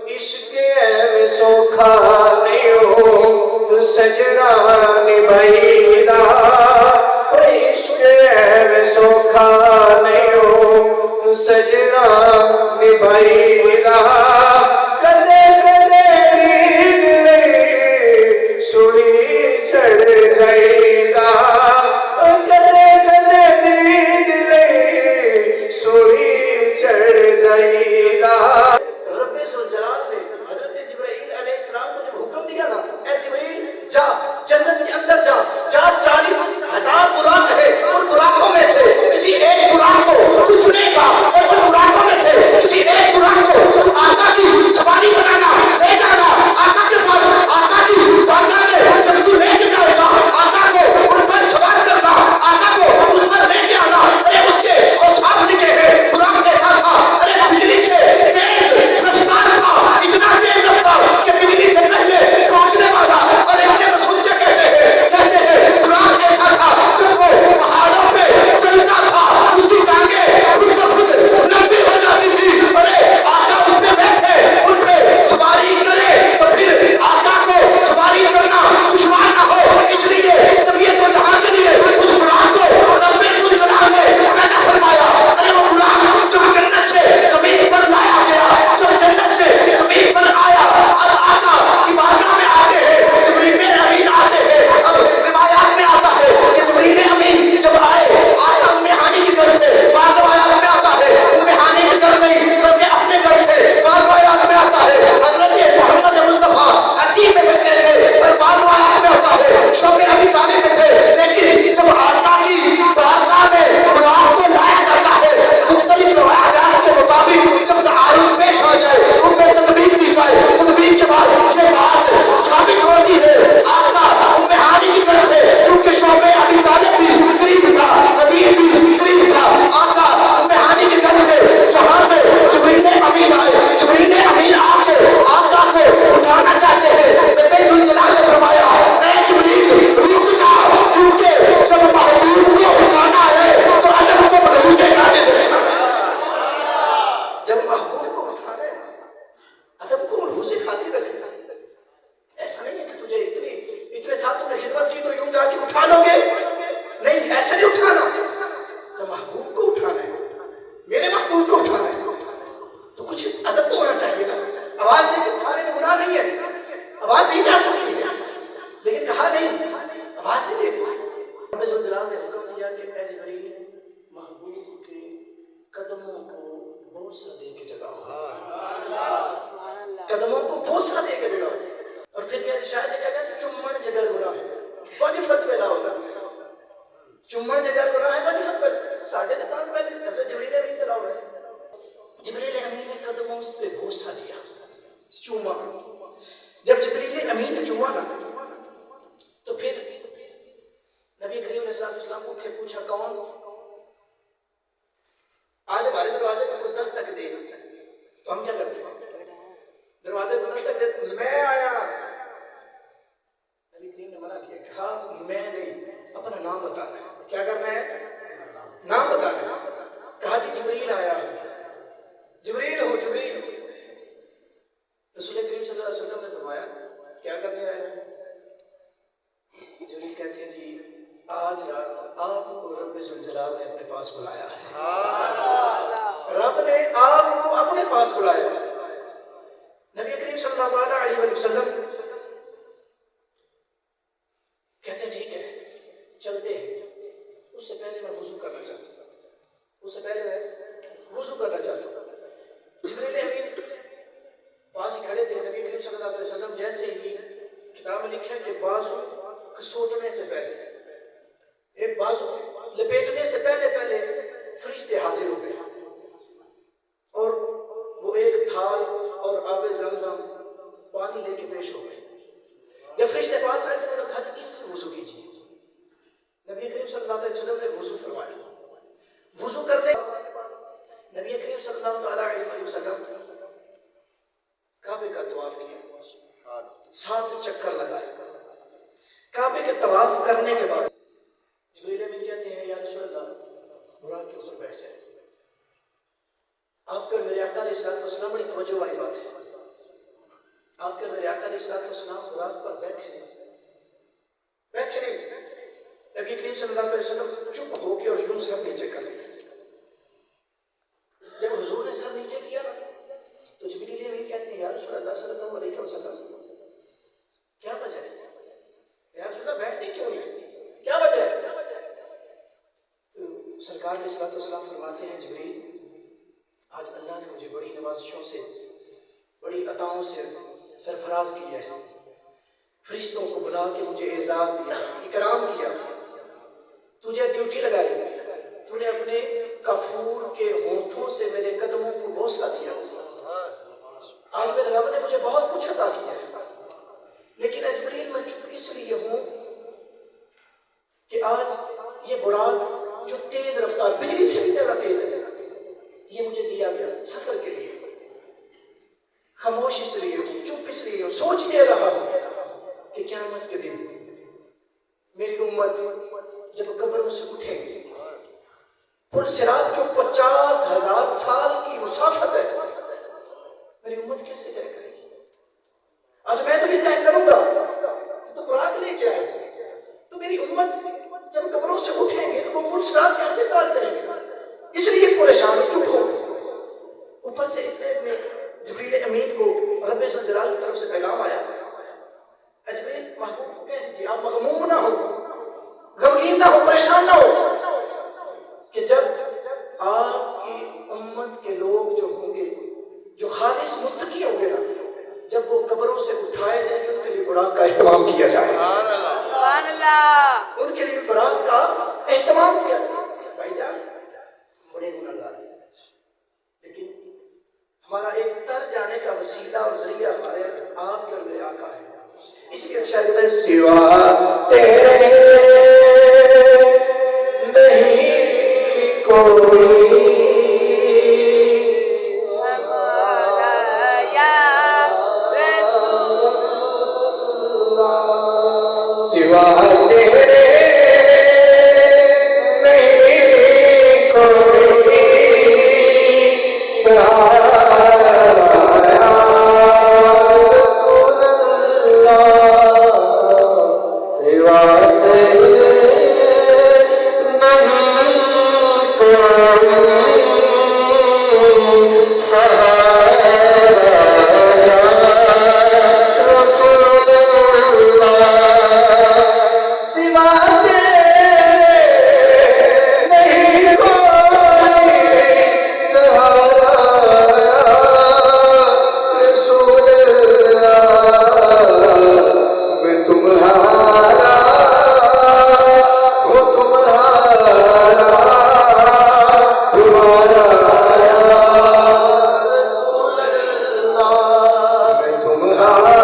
عشق میں سوکھا نیو سجنا نبھائیدا عشق میں سوکھا نیو سجنا نبھائیدا کدے کدے دید لئی سوئی چڑھ جائیدا کدے کدے دید لئی سوئی چڑھ جائیدا جنت کے اندر جا 40,000 براق ہے، ان براقوں میں سے کسی ایک براق کو تو چنے گا اور ان براقوں میں سے کسی ایک براق کو آقا کی سواری بنانا لے جانا آقا کے پاس آقا کی بارگاہ میں جب تو لے کے جائے گا آقا کو ان پر سوار کرنا آقا کو اس پر لے کے آنا ارے اس کے اور ساتھ لکھے ہیں براق کیسا تھا ارے بجلی سے تیز رفتار تھا اتنا تیز رفتار کہ بجلی سے پہلے پہنچنے والا اور ابن مسعود کہتے ہیں براق ایسا تھا جب وہ پہاڑوں پہ چلتا تھا اس کی ٹانگیں خود بخود لمبی ہو جاتی تھی ارے آقا اس پہ بیٹھے ان پہ سواری کرے تو پھر آقا کو سواری کرنا دشوار نہ ہو اس لیے طبیعت و جہاں کے لیے اس براق کو رب ذوالجلال نے پیدا فرمایا ارے وہ براق جب جنت سے زمین پر لایا گیا جب جنت سے زمین پر آیا اب آقا کی بارگاہ میں آتے ہیں جبریل امین آتے ہیں اب روایات میں آتا ہے کہ جبریل امین جب آئے آقا ام ہانی کی گھر تھے بعض روایات میں آتا ہے ام ہانی کے گھر نہیں بلکہ اپنے گھر تھے بعض روایات میں آتا ہے حضرت محمد مصطفیٰ حتیم میں بیٹھے تھے اور بعض روایات میں ہوتا ہے شوق ابی طالب میں تھے لیکن جب آقا کی بارگاہ میں براق کو لایا جاتا ہے مختلف روایات کے مطابق جب تعارف پیش ہو جائے ان میں تدبیر دی جائے تدبیر کے بعد یہ بات ثابت ہوتی ہے آقا ام ہانی کی طرف ہے کیونکہ شوق ابی طالب بھی قریب تھا حبیب بھی قریب تھا آقا ام ہانی کی طرف ہے جہاں پہ جبریل امین آئے جبریل امین آ کے آقا کو اٹھانا چاہتے ہیں رب ذوالجلال نے فرمایا اے جبریل رک جا کیونکہ جب محبوب کو اٹھانا ہے تو ادب کو ملحوظے گانے دینا جب محبوب کو اٹھانا ہے ادب کو ملحوظے خاطر رکھنا ایسا نہیں ہے کہ تجھے اتنے سال تم نے خدمت کی تو یوں جا کے اٹھا لو گے نہیں ایسا نہیں اٹھانا جب محبوب کو اٹھانا ہے میرے محبوب کو اٹھانا ہے تو کچھ ادب تو ہونا چاہیے نا آواز دے کے اٹھانے میں گناہ نہیں ہے آواز دی جا سکتی ہے لیکن کہا نہیں آواز نہیں دے رب ذوالجلال نے حکم دیا کہ اے جبریل محبوب کے قدموں کو بوسہ دے کے جگاؤ قدموں کو بوسہ دے کے جگاؤ اور پھر کیا شاید کیا کہتے چمن جگر گناہ ہے بڑی فتوے لا ہوگا چمن جگر گناہ ہے بڑی فتوے ساڑھے سے تاز پہلے حضرت جبریل امین تلاؤ ہے جبریل امین نے قدموں پہ بوسہ دیا چوما جب جبریل امین نے چوما تھا تو پھر نبی کریم علیہ السلام کو اٹھے پوچھا کون آج ہمارے دروازے میں کوئی دستک دے تو ہم کیا کرتے ہیں دروازے میں دستک دے میں آیا نبی کریم نے منع کیا کہا میں نہیں اپنا نام بتانا ہے کیا کرنا ہے نام بتانا ہے کہا جی جبریل آیا جبریل ہو جبریل رسول کریم صلی اللہ علیہ وسلم نے فرمایا کیا کرنے آئے جبریل کہتے ہیں جی آج رات آپ کو رب ذوالجلال نے اپنے پاس بلایا ہے رب نے آپ کو اپنے پاس بلایا نبی کریم صلی اللہ علیہ وسلم کہتے ہیں ٹھیک ہے چلتے ہیں اس سے پہلے میں وضو کرنا چاہتا ہوں جبریل امین پاس ہی کھڑے تھے نبی کریم صلی اللہ علیہ وسلم جیسے ہی کتاب میں لکھا ہے کہ بازو کسوٹنے سے پہلے ایک بازو لپیٹنے سے پہلے فرشتے حاضر ہو گئے اور وہ ایک تھال اور آب زمزم پانی لے کے پیش ہو گئے جب فرشتے پاس آئے تو انہوں نے کہا کہ اس سے وضو کیجیے نبی کریم صلی اللہ علیہ وسلم نے وضو فرمایا وضو کرنے نبی کریم صلی اللہ علیہ وسلم کعبے کا طواف کیا 7 چکر لگائے کعبے کے طواف کرنے کے بعد جبریل امین کہتے ہیں یا رسول اللہ براق کے اوپر بیٹھ جائے آپ کا میرے آقا علیہ السلام بڑی توجہ والی بات ہے آپ کے میرے آقا علیہ السلام براق پر بیٹھے نہیں. نبی کریم صلی اللہ علیہ وسلم چپ ہو کے اور یوں سر نیچے کر دیا. جب حضور نے سر نیچے کیا تو جبریل امین کہتے ہیں یا رسول اللہ صلی اللہ علیہ وسلم کیا وجہ ہے؟ یا رسول اللہ بیٹھتے کیوں نہیں؟ کیا وجہ ہے؟ تو سرکار علیہ السلام فرماتے ہیں جبریل آج اللہ نے مجھے بڑی نوازشوں سے بڑی عطاؤں سے سرفراز کیا ہے. فرشتوں کو بلا کے مجھے اعزاز دیا، اکرام کیا. تجھے ڈیوٹی لگائی، تو نے اپنے کافور کے ہونٹوں سے میرے قدموں کو بوسہ دیا. آج میرے رب نے مجھے بہت کچھ عطا کیا ہے، لیکن اے جبریل میں چپ اس لیے ہوں کہ آج یہ براق جو تیز رفتار بجلی سے بھی زیادہ تیز ہے یہ مجھے دیا گیا سفر کے لیے. خاموش اس لیے ہوں، چپ اس لیے ہوں، سوچ یہ رہا ہوں کہ قیامت کے دن میری امت جب قبروں سے اٹھیں گے، پل صراط جو 50,000 سال کی مسافت ہے میری امت کیسے طے کرے گی؟ آج میں تو یہ طے کروں گا کہ تو براق لے کے آئے، تو میری امت جب قبروں سے اٹھیں گے تو وہ پل صراط کیسے پار کریں گے؟ اس لیے پریشان چپ ہو. اوپر سے اتنے میں جبریل امین کو رب ذوالجلال کی طرف سے پیغام آیا، جبریل محبوب کو کہہ دیجیے آپ مغموم نہ ہو، غمگین نہ ہو، پریشان نہ ہو کہ جب آپ کی امت کے لوگ جو ہوں گے جو خالص متقی ہوں گے نا، جب وہ قبروں سے اٹھائے جائیں گے ان کے لیے براق کا اہتمام کیا جائے گا. سبحان اللہ. ان کے لیے براق کا اہتمام کیا جائے گا. بھائی جان بڑے گناہگار ہیں، لیکن ہمارا ایک تر جانے کا وسیلہ اور ذریعہ ہمارے آپ کے اور میرے آقا ہے. اس لیے شاید کہتے ہیں سوا تیرے نہیں کوئی تمہارا